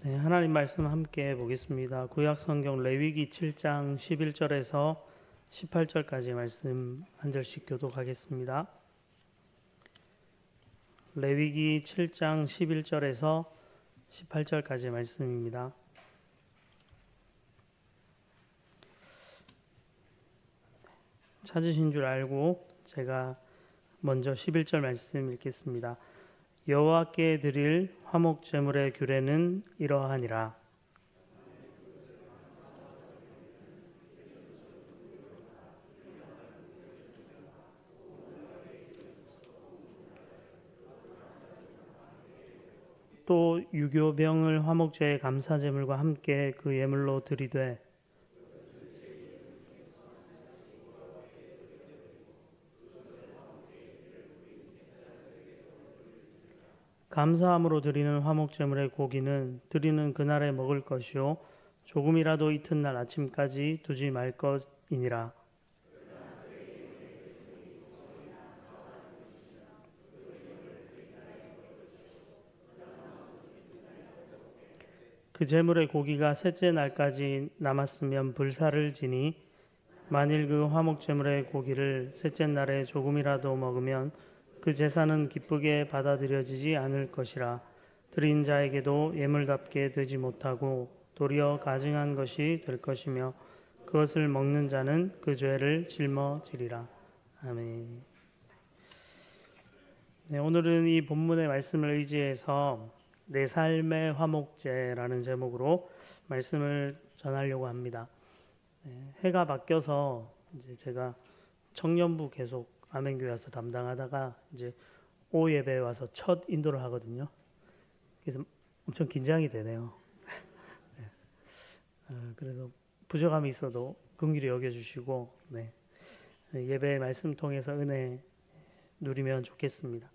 네, 하나님 말씀 함께 보겠습니다. 구약 성경 레위기 7장 11절에서 18절까지 말씀 한 절씩 교독하겠습니다. 레위기 7장 11절에서 18절까지 말씀입니다. 찾으신 줄 알고 제가 먼저 11절 말씀 읽겠습니다. 여호와께 드릴 화목 제물의 규례는 이러하니라. 또 유교병을 화목제의 감사 제물과 함께 그 예물로 드리되 감사함으로 드리는 화목 제물의 고기는 드리는 그날에 먹을 것이요 조금이라도 이튿날 아침까지 두지 말 것이니라. 그 제물의 고기가 셋째 날까지 남았으면 불사를 지니 만일 그 화목 제물의 고기를 셋째 날에 조금이라도 먹으면 그 제사는 기쁘게 받아들여지지 않을 것이라. 드린 자에게도 예물답게 되지 못하고 도리어 가증한 것이 될 것이며 그것을 먹는 자는 그 죄를 짊어지리라. 아멘. 네, 오늘은 이 본문의 말씀을 의지해서 내 삶의 화목제라는 제목으로 말씀을 전하려고 합니다. 네, 해가 바뀌어서 이제 제가 청년부 계속 아멘교회에서 담당하다가 이제 오후 예배에 와서 첫 인도를 하거든요. 그래서 엄청 긴장이 되네요. 네. 그래서 부족함이 있어도 긍휼히 여겨주시고 네. 예배 말씀 통해서 은혜 누리면 좋겠습니다.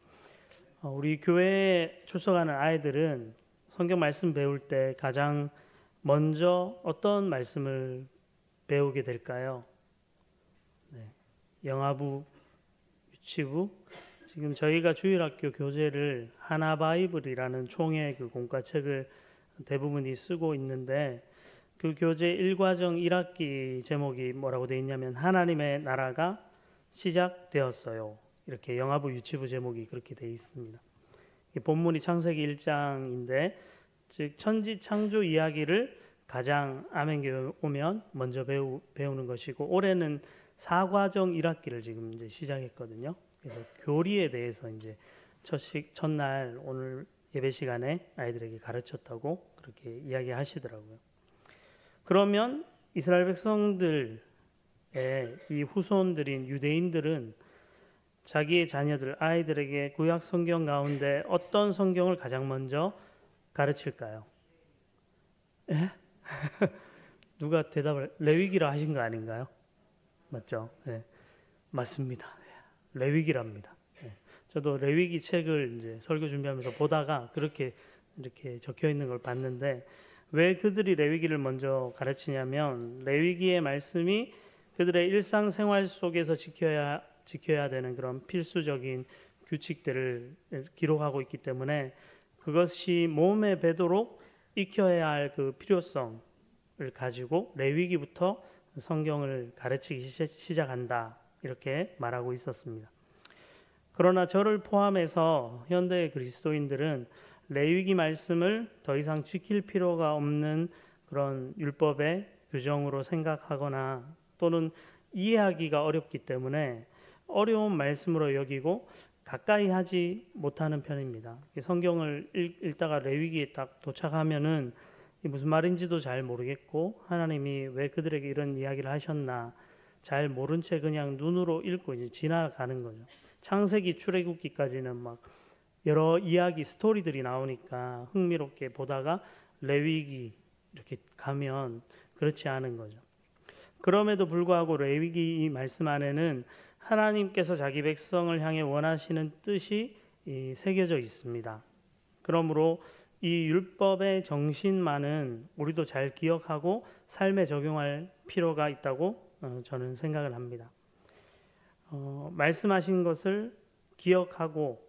우리 교회에 출석하는 아이들은 성경 말씀 배울 때 가장 먼저 어떤 말씀을 배우게 될까요? 네. 영아부, 유치부. 지금 저희가 주일학교 교재를 하나바이블이라는 총의 그 공과책을 대부분이 쓰고 있는데 그 교재 1과정 1학기 제목이 뭐라고 되어 있냐면 하나님의 나라가 시작되었어요. 이렇게 영아부 유치부 제목이 그렇게 되어 있습니다. 본문이 창세기 1장인데 즉 천지 창조 이야기를 가장 아멘교회 오면 먼저 배우는 것이고 올해는 4과정 1학기를 지금 이제 시작했거든요. 그래서 교리에 대해서 이제 첫날 오늘 예배 시간에 아이들에게 가르쳤다고 그렇게 이야기하시더라고요. 그러면 이스라엘 백성들의 이 후손들인 유대인들은 자기의 자녀들, 아이들에게 구약 성경 가운데 어떤 성경을 가장 먼저 가르칠까요? 에? 누가 대답을 레위기라 하신 거 아닌가요? 맞죠? 네, 맞습니다. 레위기랍니다. 네, 저도 레위기 책을 이제 설교 준비하면서 보다가 그렇게 이렇게 적혀 있는 걸 봤는데 왜 그들이 레위기를 먼저 가르치냐면 레위기의 말씀이 그들의 일상생활 속에서 지켜야 되는 그런 필수적인 규칙들을 기록하고 있기 때문에 그것이 몸에 배도록 익혀야 할 그 필요성을 가지고 레위기부터 성경을 가르치기 시작한다 이렇게 말하고 있었습니다. 그러나 저를 포함해서 현대의 그리스도인들은 레위기 말씀을 더 이상 지킬 필요가 없는 그런 율법의 규정으로 생각하거나 또는 이해하기가 어렵기 때문에 어려운 말씀으로 여기고 가까이 하지 못하는 편입니다. 성경을 읽다가 레위기에 딱 도착하면은 무슨 말인지도 잘 모르겠고 하나님이 왜 그들에게 이런 이야기를 하셨나 잘 모른 채 그냥 눈으로 읽고 이제 지나가는 거죠. 창세기 출애굽기까지는 막 여러 이야기 스토리들이 나오니까 흥미롭게 보다가 레위기 이렇게 가면 그렇지 않은 거죠. 그럼에도 불구하고 레위기 이 말씀 안에는 하나님께서 자기 백성을 향해 원하시는 뜻이 새겨져 있습니다. 그러므로 이 율법의 정신만은 우리도 잘 기억하고 삶에 적용할 필요가 있다고 저는 생각을 합니다. 말씀하신 것을 기억하고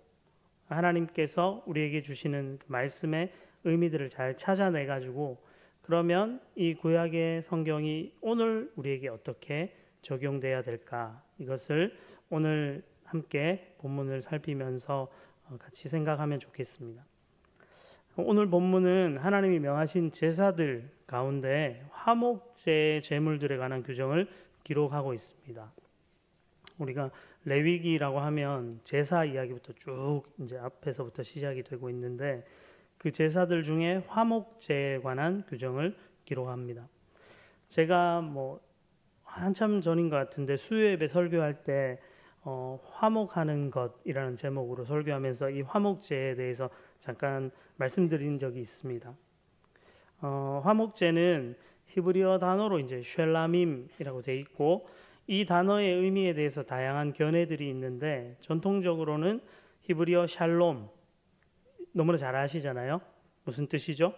하나님께서 우리에게 주시는 그 말씀의 의미들을 잘 찾아내 가지고 그러면 이 구약의 성경이 오늘 우리에게 어떻게 적용돼야 될까? 이것을 오늘 함께 본문을 살피면서 같이 생각하면 좋겠습니다. 오늘 본문은 하나님이 명하신 제사들 가운데 화목제 제물들에 관한 규정을 기록하고 있습니다. 우리가 레위기라고 하면 제사 이야기부터 쭉 이제 앞에서부터 시작이 되고 있는데 그 제사들 중에 화목제에 관한 규정을 기록합니다. 제가 뭐 한참 전인 것 같은데 수요예배 설교할 때 화목하는 것이라는 제목으로 설교하면서 이 화목제에 대해서 잠깐 말씀드린 적이 있습니다. 화목제는 히브리어 단어로 이제 쉘라밈이라고 돼 있고 이 단어의 의미에 대해서 다양한 견해들이 있는데 전통적으로는 히브리어 샬롬 너무나 잘 아시잖아요. 무슨 뜻이죠?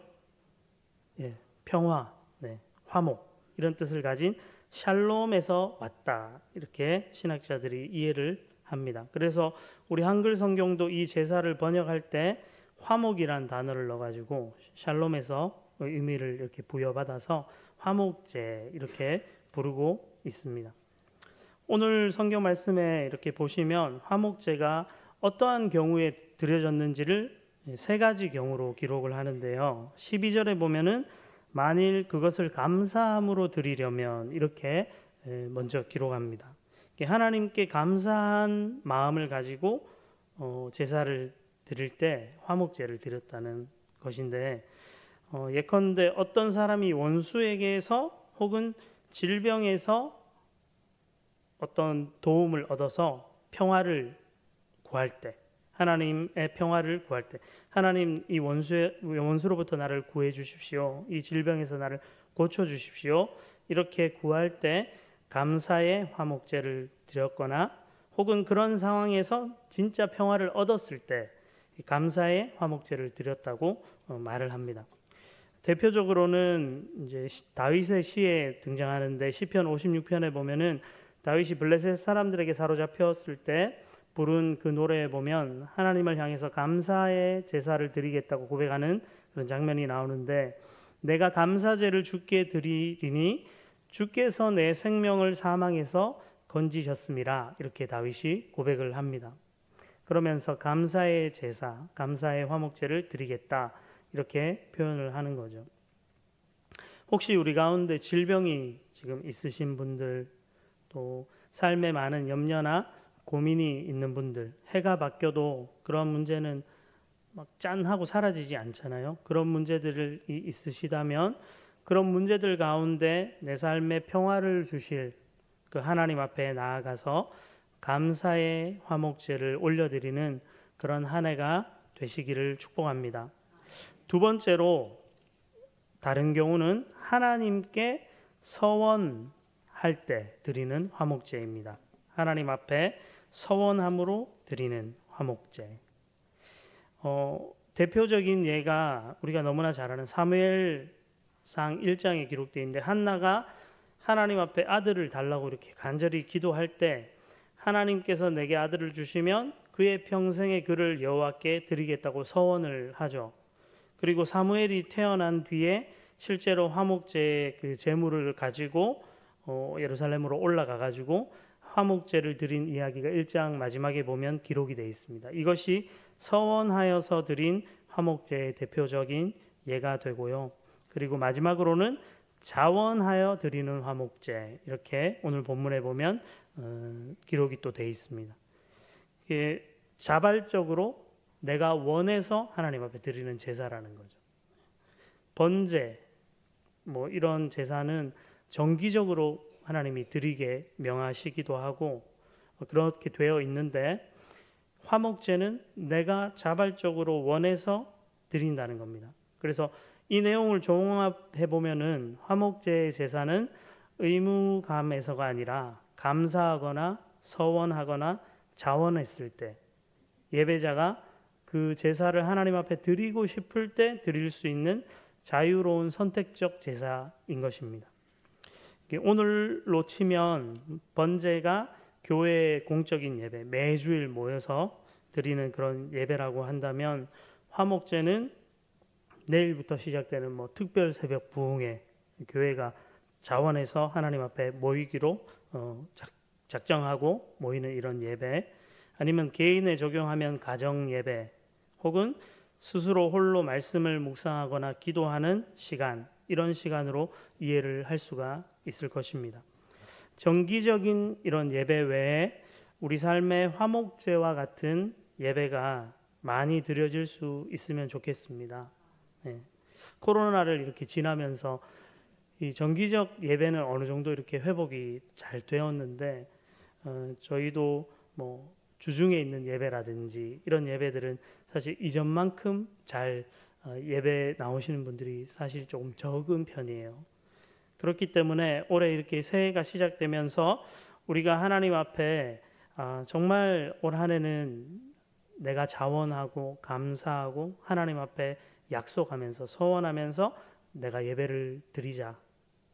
예, 평화, 네, 화목 이런 뜻을 가진 샬롬에서 왔다 이렇게 신학자들이 이해를 합니다. 그래서 우리 한글 성경도 이 제사를 번역할 때 화목이란 단어를 넣어가지고 샬롬에서 의미를 이렇게 부여받아서 화목제 이렇게 부르고 있습니다. 오늘 성경 말씀에 이렇게 보시면 화목제가 어떠한 경우에 드려졌는지를 세 가지 경우로 기록을 하는데요. 12절에 보면은 만일 그것을 감사함으로 드리려면 이렇게 먼저 기록합니다. 하나님께 감사한 마음을 가지고 제사를 드릴 때 화목제를 드렸다는 것인데 예컨대 어떤 사람이 원수에게서 혹은 질병에서 어떤 도움을 얻어서 평화를 구할 때 하나님의 평화를 구할 때 하나님 이 원수로부터 나를 구해 주십시오. 이 질병에서 나를 고쳐 주십시오. 이렇게 구할 때 감사의 화목제를 드렸거나 혹은 그런 상황에서 진짜 평화를 얻었을 때 감사의 화목제를 드렸다고 말을 합니다. 대표적으로는 이제 다윗의 시에 등장하는데 시편 56편에 보면은 다윗이 블레셋 사람들에게 사로잡혔을 때 부른 그 노래에 보면 하나님을 향해서 감사의 제사를 드리겠다고 고백하는 그런 장면이 나오는데 내가 감사제를 주께 드리리니 주께서 내 생명을 사망에서 건지셨음이라 이렇게 다윗이 고백을 합니다. 그러면서 감사의 제사, 감사의 화목제를 드리겠다 이렇게 표현을 하는 거죠. 혹시 우리 가운데 질병이 지금 있으신 분들 또 삶에 많은 염려나 고민이 있는 분들 해가 바뀌어도 그런 문제는 막 짠하고 사라지지 않잖아요. 그런 문제들이 있으시다면 그런 문제들 가운데 내 삶에 평화를 주실 그 하나님 앞에 나아가서 감사의 화목제를 올려드리는 그런 한 해가 되시기를 축복합니다. 두 번째로 다른 경우는 하나님께 서원할 때 드리는 화목제입니다. 하나님 앞에 서원함으로 드리는 화목제. 대표적인 예가 우리가 너무나 잘 아는 사무엘상 1장에 기록되어 있는데 한나가 하나님 앞에 아들을 달라고 이렇게 간절히 기도할 때 하나님께서 내게 아들을 주시면 그의 평생의 그를 여호와께 드리겠다고 서원을 하죠. 그리고 사무엘이 태어난 뒤에 실제로 화목제의 그 제물을 가지고 예루살렘으로 올라가 가지고 화목제를 드린 이야기가 1장 마지막에 보면 기록이 되어 있습니다. 이것이 서원하여서 드린 화목제의 대표적인 예가 되고요. 그리고 마지막으로는 자원하여 드리는 화목제 이렇게 오늘 본문에 보면 기록이 또 되어 있습니다. 이게 자발적으로 내가 원해서 하나님 앞에 드리는 제사라는 거죠. 번제 뭐 이런 제사는 정기적으로 하나님이 드리게 명하시기도 하고 그렇게 되어 있는데 화목제는 내가 자발적으로 원해서 드린다는 겁니다. 그래서 이 내용을 종합해 보면은 화목제의 제사는 의무감에서가 아니라 감사하거나 서원하거나 자원했을 때 예배자가 그 제사를 하나님 앞에 드리고 싶을 때 드릴 수 있는 자유로운 선택적 제사인 것입니다. 오늘로 치면 번제가 교회의 공적인 예배, 매주일 모여서 드리는 그런 예배라고 한다면 화목제는 내일부터 시작되는 뭐 특별 새벽 부흥회, 교회가 자원해서 하나님 앞에 모이기로 작정하고 모이는 이런 예배, 아니면 개인에 적용하면 가정 예배, 혹은 스스로 홀로 말씀을 묵상하거나 기도하는 시간, 이런 시간으로 이해를 할 수가 있을 것입니다. 정기적인 이런 예배 외에 우리 삶의 화목제와 같은 예배가 많이 드려질 수 있으면 좋겠습니다. 네. 코로나를 이렇게 지나면서 이 정기적 예배는 어느 정도 이렇게 회복이 잘 되었는데, 저희도 뭐 주중에 있는 예배라든지 이런 예배들은 사실 이전만큼 잘 예배 나오시는 분들이 사실 조금 적은 편이에요. 그렇기 때문에 올해 이렇게 새해가 시작되면서 우리가 하나님 앞에 정말 올 한 해는 내가 자원하고 감사하고 하나님 앞에 약속하면서 소원하면서 내가 예배를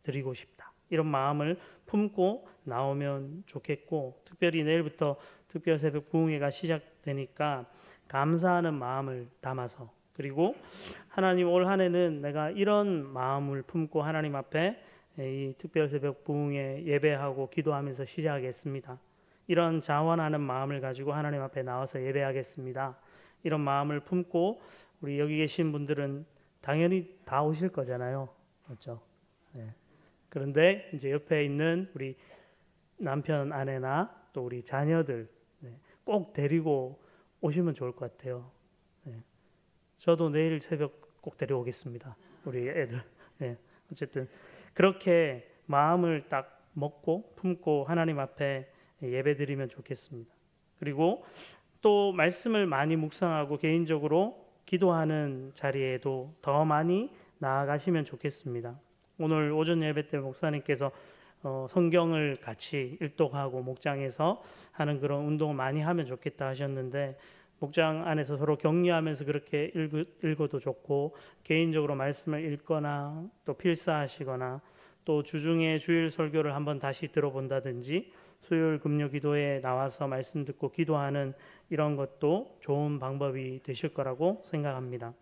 드리고 싶다, 이런 마음을 품고 나오면 좋겠고, 특별히 내일부터 특별 새벽 부흥회가 시작되니까 감사하는 마음을 담아서, 그리고 하나님 올 한 해는 내가 이런 마음을 품고 하나님 앞에 이 특별 새벽 부흥회 예배하고 기도하면서 시작하겠습니다, 이런 자원하는 마음을 가지고 하나님 앞에 나와서 예배하겠습니다, 이런 마음을 품고 우리 여기 계신 분들은 당연히 다 오실 거잖아요. 그렇죠? 네. 그런데 이제 옆에 있는 우리 남편, 아내나 또 우리 자녀들, 꼭 데리고 오시면 좋을 것 같아요. 저도 내일 새벽 꼭 데려오겠습니다, 우리 애들. 어쨌든 그렇게 마음을 딱 먹고 품고 하나님 앞에 예배드리면 좋겠습니다. 그리고 또 말씀을 많이 묵상하고 개인적으로 기도하는 자리에도 더 많이 나아가시면 좋겠습니다. 오늘 오전 예배 때 목사님께서 성경을 같이 일독하고 목장에서 하는 그런 운동을 많이 하면 좋겠다 하셨는데, 목장 안에서 서로 격려하면서 그렇게 읽어도 좋고, 개인적으로 말씀을 읽거나 또 필사하시거나, 또 주중에 주일 설교를 한번 다시 들어본다든지, 수요일 금요 기도에 나와서 말씀 듣고 기도하는 이런 것도 좋은 방법이 되실 거라고 생각합니다.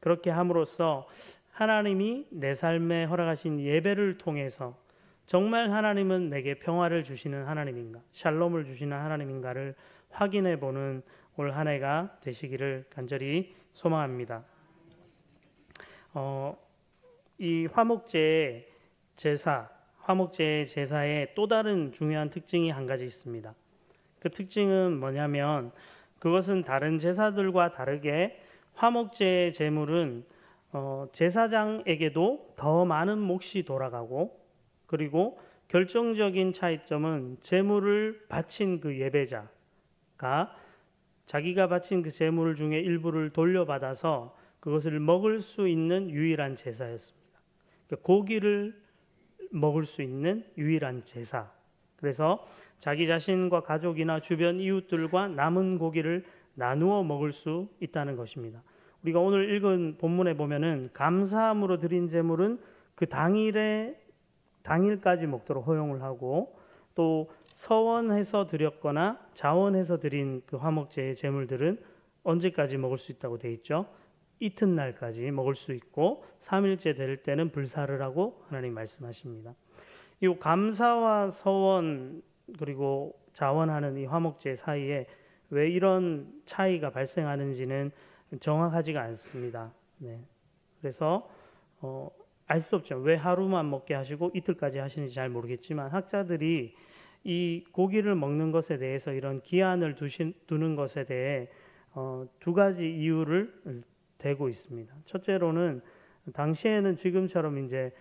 그렇게 함으로써 하나님이 내 삶에 허락하신 예배를 통해서 정말 하나님은 내게 평화를 주시는 하나님인가, 샬롬을 주시는 하나님인가를 확인해 보는 올 한 해가 되시기를 간절히 소망합니다. 이 화목제의 제사의 또 다른 중요한 특징이 한 가지 있습니다. 그 특징은 뭐냐면, 그것은 다른 제사들과 다르게 화목제의 제물은 제사장에게도 더 많은 몫이 돌아가고, 그리고 결정적인 차이점은 제물을 바친 그 예배자가 자기가 바친 그 제물 중에 일부를 돌려받아서 그것을 먹을 수 있는 유일한 제사였습니다. 고기를 먹을 수 있는 유일한 제사. 그래서 자기 자신과 가족이나 주변 이웃들과 남은 고기를 나누어 먹을 수 있다는 것입니다. 우리가 오늘 읽은 본문에 보면은 감사함으로 드린 제물은 그 당일까지 먹도록 허용을 하고, 또 서원해서 드렸거나 자원해서 드린 그 화목제의 제물들은 언제까지 먹을 수 있다고 되어 있죠? 이튿날까지 먹을 수 있고 3일째 될 때는 불사를 하고 하나님 말씀하십니다. 이 감사와 서원 그리고 자원하는 이 화목제 사이에 왜 이런 차이가 발생하는지는 정확하지가 않습니다. 그래서 알 수 없죠. 왜 하루만 먹게 하시고 이틀까지 하시는지 잘 모르겠지만, 학자들이 이 고기를 먹는 것에 대해서 이런 기한을 두는 것에 대해 두 가지 이유를 대고 있습니다. 첫째로는 당시에는 지금처럼 이제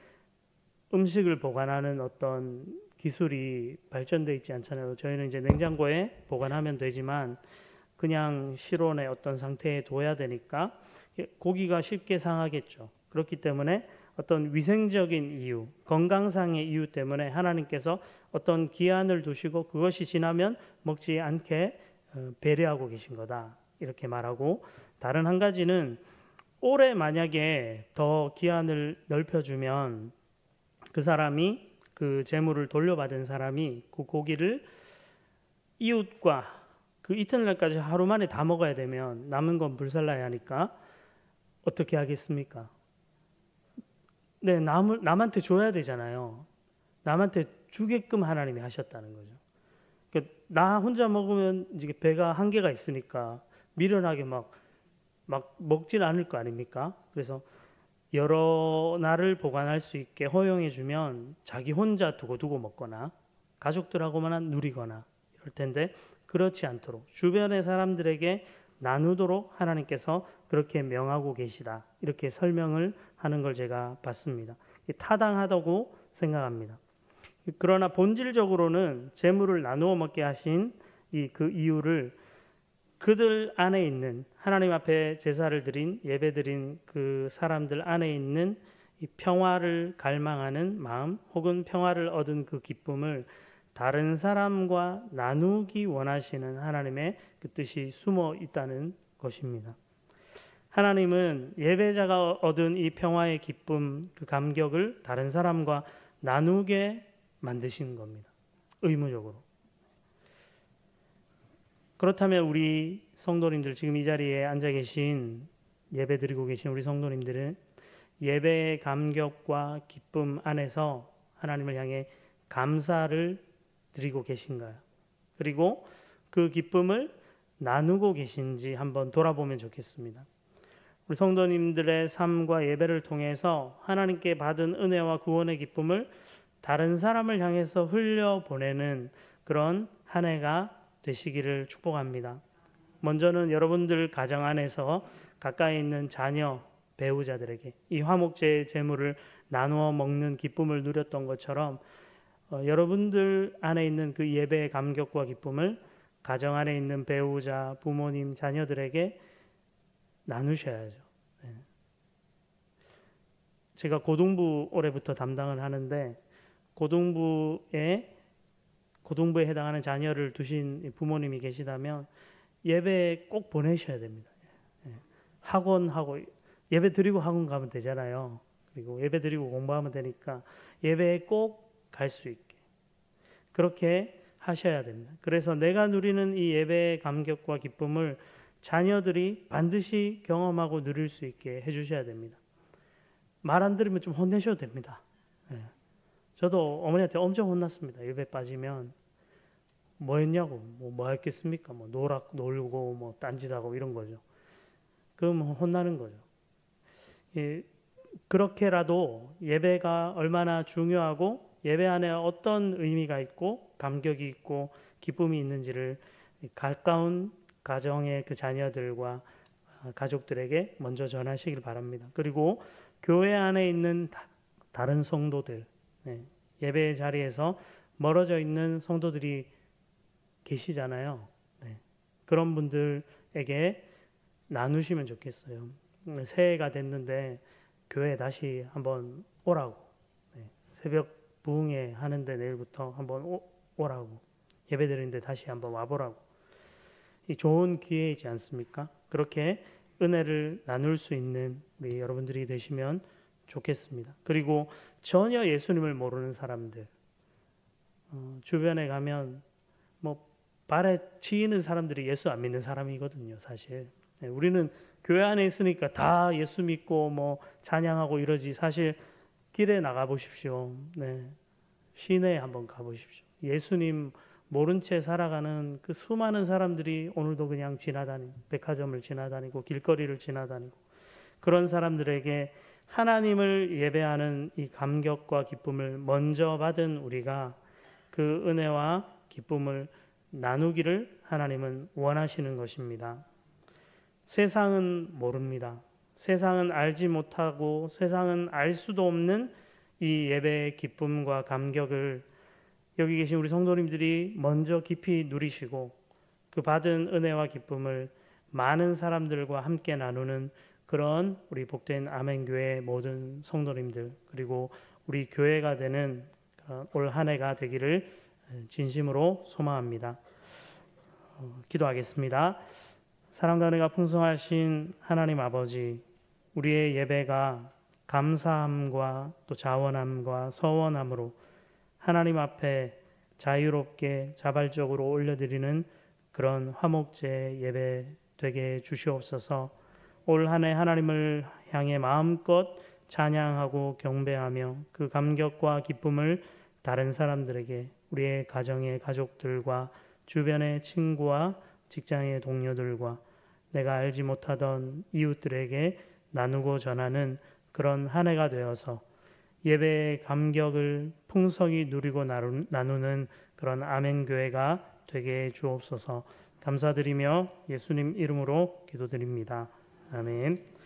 음식을 보관하는 어떤 기술이 발전되어 있지 않잖아요. 저희는 이제 냉장고에 보관하면 되지만 그냥 실온의 어떤 상태에 둬야 되니까 고기가 쉽게 상하겠죠. 그렇기 때문에 어떤 위생적인 이유, 건강상의 이유 때문에 하나님께서 어떤 기한을 두시고 그것이 지나면 먹지 않게 배려하고 계신 거다, 이렇게 말하고, 다른 한 가지는 올해 만약에 더 기한을 넓혀주면 그 사람이, 그 재물을 돌려받은 사람이 그 고기를 이웃과 그 이튿날까지 하루 만에 다 먹어야 되면 남은 건 불살라야 하니까 어떻게 하겠습니까? 네, 남한테 줘야 되잖아요. 남한테 주게끔 하나님이 하셨다는 거죠. 그러니까 나 혼자 먹으면 이제 배가 한계가 있으니까 미련하게 막 먹질 않을 거 아닙니까? 그래서 여러 날을 보관할 수 있게 허용해 주면 자기 혼자 두고두고 먹거나 가족들하고만 누리거나 이럴 텐데, 그렇지 않도록 주변의 사람들에게 나누도록 하나님께서 그렇게 명하고 계시다, 이렇게 설명을 하는 걸 제가 봤습니다. 타당하다고 생각합니다. 그러나 본질적으로는 재물을 나누어 먹게 하신 그 이유를 그들 안에 있는, 하나님 앞에 제사를 드린, 예배 드린 그 사람들 안에 있는 이 평화를 갈망하는 마음, 혹은 평화를 얻은 그 기쁨을 다른 사람과 나누기 원하시는 하나님의 그 뜻이 숨어 있다는 것입니다. 하나님은 예배자가 얻은 이 평화의 기쁨, 그 감격을 다른 사람과 나누게 만드신 겁니다. 의무적으로. 그렇다면 우리 성도님들, 지금 이 자리에 앉아 계신, 예배 드리고 계신 우리 성도님들은 예배의 감격과 기쁨 안에서 하나님을 향해 감사를 드리고 계신가요? 그리고 그 기쁨을 나누고 계신지 한번 돌아보면 좋겠습니다. 우리 성도님들의 삶과 예배를 통해서 하나님께 받은 은혜와 구원의 기쁨을 다른 사람을 향해서 흘려보내는 그런 한 해가 되시기를 축복합니다. 먼저는 여러분들 가정 안에서 가까이 있는 자녀, 배우자들에게 이 화목제의 제물을 나누어 먹는 기쁨을 누렸던 것처럼 여러분들 안에 있는 그 예배의 감격과 기쁨을 가정 안에 있는 배우자, 부모님, 자녀들에게 나누셔야죠. 네. 제가 고등부 올해부터 담당을 하는데, 고등부에 해당하는 자녀를 두신 부모님이 계시다면 예배에 꼭 보내셔야 됩니다. 학원하고 예배 드리고 학원 가면 되잖아요. 그리고 예배 드리고 공부하면 되니까 예배에 꼭 갈 수 있게 그렇게 하셔야 됩니다. 그래서 내가 누리는 이 예배의 감격과 기쁨을 자녀들이 반드시 경험하고 누릴 수 있게 해주셔야 됩니다. 말 안 들으면 좀 혼내셔도 됩니다. 저도 어머니한테 엄청 혼났습니다. 예배 빠지면 뭐 했냐고, 뭐 했겠습니까? 놀고, 딴짓하고 이런 거죠. 그럼 혼나는 거죠. 그렇게라도 예배가 얼마나 중요하고 예배 안에 어떤 의미가 있고 감격이 있고 기쁨이 있는지를 가까운 가정의 그 자녀들과 가족들에게 먼저 전하시길 바랍니다. 그리고 교회 안에 있는 다른 성도들, 예배 자리에서 멀어져 있는 성도들이 계시잖아요. 그런 분들에게 나누시면 좋겠어요. 새해가 됐는데 교회 다시 한번 오라고, 새벽 부흥회 하는데 내일부터 한번 오라고, 예배 드리는데 다시 한번 와보라고. 이 좋은 기회이지 않습니까? 그렇게 은혜를 나눌 수 있는 우리 여러분들이 되시면 좋겠습니다. 그리고 전혀 예수님을 모르는 사람들, 주변에 가면 발에 치이는 사람들이 예수 안 믿는 사람이거든요, 사실. 우리는 교회 안에 있으니까 다 예수 믿고 찬양하고 이러지, 사실 길에 나가 보십시오. 시내에 한번 가 보십시오. 예수님 모른 채 살아가는 그 수많은 사람들이 오늘도 그냥 지나다니고, 백화점을 지나다니고 길거리를 지나다니고, 그런 사람들에게 하나님을 예배하는 이 감격과 기쁨을 먼저 받은 우리가 그 은혜와 기쁨을 나누기를 하나님은 원하시는 것입니다. 세상은 모릅니다. 세상은 알지 못하고 세상은 알 수도 없는 이 예배의 기쁨과 감격을 여기 계신 우리 성도님들이 먼저 깊이 누리시고 그 받은 은혜와 기쁨을 많은 사람들과 함께 나누는 그런 우리 복된 아멘교회 모든 성도님들, 그리고 우리 교회가 되는 올 한 해가 되기를 진심으로 소망합니다. 기도하겠습니다. 사랑과 은혜가 풍성하신 하나님 아버지, 우리의 예배가 감사함과 또 자원함과 서원함으로 하나님 앞에 자유롭게 자발적으로 올려드리는 그런 화목제 예배 되게 주시옵소서. 올 한 해 하나님을 향해 마음껏 찬양하고 경배하며 그 감격과 기쁨을 다른 사람들에게, 우리의 가정의 가족들과 주변의 친구와 직장의 동료들과 내가 알지 못하던 이웃들에게 나누고 전하는 그런 한 해가 되어서 예배의 감격을 풍성히 누리고 나누는 그런 아멘 교회가 되게 해 주옵소서. 감사드리며 예수님 이름으로 기도드립니다. 아멘.